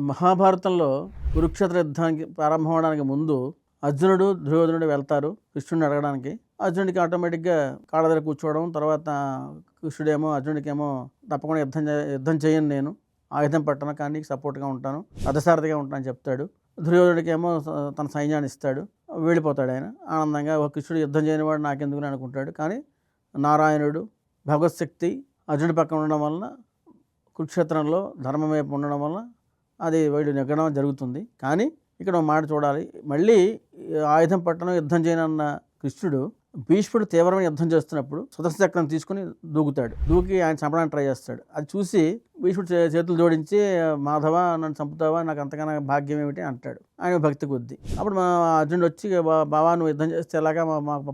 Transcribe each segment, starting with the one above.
మహాభారతంలో కురుక్షేత్ర యుద్ధానికి ప్రారంభం అవడానికి ముందు అర్జునుడు దుర్యోధనుడు వెళ్తారు కృష్ణుడిని అడగడానికి. అర్జునుడికి ఆటోమేటిక్గా కాళ్ళ దగ్గర కూర్చోవడం, తర్వాత కృష్ణుడేమో అర్జునుడికేమో తప్పకుండా యుద్ధం చేయను, నేను ఆయుధం పట్టను, కానీ నీకు సపోర్ట్గా ఉంటాను, రథసారథిగా ఉంటానని చెప్తాడు. దుర్యోధనుడికేమో తన సైన్యాన్ని ఇస్తాడు, వెళ్ళిపోతాడు. ఆయన ఆనందంగా ఒక కృష్ణుడు యుద్ధం చేయని వాడు నాకెందుకు అనుకుంటాడు. కానీ నారాయణుడు భగవత్శక్తి అర్జునుడి పక్కన ఉండడం వలన, కురుక్షేత్రంలో ధర్మం వైపు ఉండడం వలన అది వీడు నెగ్గడం జరుగుతుంది. కానీ ఇక్కడ ఒక మాట చూడాలి, మళ్ళీ ఆయుధం పట్టణం యుద్ధం చేయనన్న కృష్ణుడు భీష్ముడు తీవ్రమైన యుద్ధం చేస్తున్నప్పుడు సుదర్శన చక్రం తీసుకుని దూకి ఆయన చంపడానికి ట్రై చేస్తాడు. అది చూసి భీష్ముడు చేతులు జోడించి, మాధవ నన్ను చంపుతావా, నాకు అంతకన్నా భాగ్యం ఏమిటి అంటాడు ఆయన భక్తి కొద్దీ. అప్పుడు మా అర్జునుడు వచ్చి, బావా నువ్వు యుద్ధం చేస్తే ఎలాగా,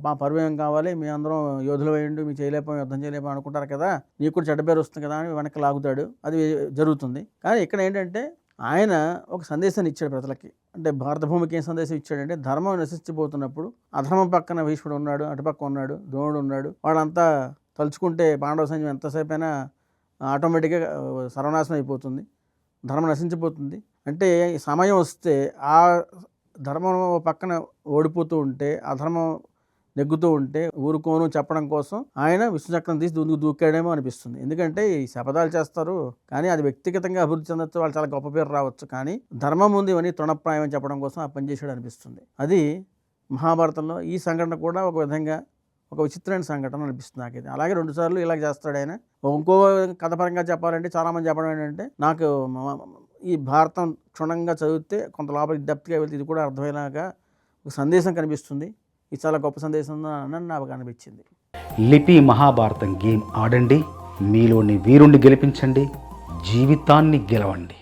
మా పరువేం కావాలి, మీ అందరం యోధులు వేయండి, మీ చేయలేకపోయి యుద్ధం చేయలేకపోయి అనుకుంటారు కదా, నీకు కూడా చెడ్డ పేరు వస్తుంది కదా అని వెనక్కి లాగుతాడు. అది జరుగుతుంది. కానీ ఇక్కడ ఏంటంటే ఆయన ఒక సందేశాన్ని ఇచ్చాడు ప్రజలకి. అంటే భారత భూమికి ఏం సందేశం ఇచ్చాడంటే, ధర్మం నశించిపోతున్నప్పుడు అధర్మం పక్కన భీష్ముడు ఉన్నాడు, అటుపక్క ఉన్నాడు, ద్రోణుడు ఉన్నాడు, వాళ్ళంతా తలుచుకుంటే పాండవ సైన్యం ఎంతసేపు అయినా ఆటోమేటిక్గా సర్వనాశనం అయిపోతుంది, ధర్మం నశించిపోతుంది. అంటే సమయం వస్తే ఆ ధర్మం పక్కన ఓడిపోతూ ఉంటే, అధర్మం నెగ్గుతూ ఉంటే ఊరుకోను చెప్పడం కోసం ఆయన విష్ణుచక్రం తీసి దూకాడేమో అనిపిస్తుంది. ఎందుకంటే ఈ శపథాలు చేస్తారు, కానీ అది వ్యక్తిగతంగా అభివృద్ధి చెందొచ్చు, వాళ్ళు చాలా గొప్ప పేరు రావచ్చు, కానీ ధర్మం ఉంది ఇవన్నీ తృణప్రాయం చెప్పడం కోసం ఆ పనిచేసాడు అనిపిస్తుంది. అది మహాభారతంలో ఈ సంఘటన కూడా ఒక విధంగా ఒక విచిత్రమైన సంఘటన అనిపిస్తుంది నాకైతే. అలాగే 2 సార్లు ఇలా చేస్తాడు ఆయన. ఇంకో కథపరంగా చెప్పాలంటే చాలామంది చెప్పడం ఏంటంటే, నాకు ఈ భారతం క్షుణ్ణంగా చదివితే కొంత లోపలికి డెప్త్గా వెళ్తే ఇది కూడా అర్థమయ్యేలాగా ఒక సందేశం కనిపిస్తుంది. ఇది చాలా గొప్ప సందేశం అని నాకు అనిపించింది. లిపి మహాభారతం గేమ్ ఆడండి, మీలోని వీరుణ్ణి గెలిపించండి, జీవితాన్ని గెలవండి.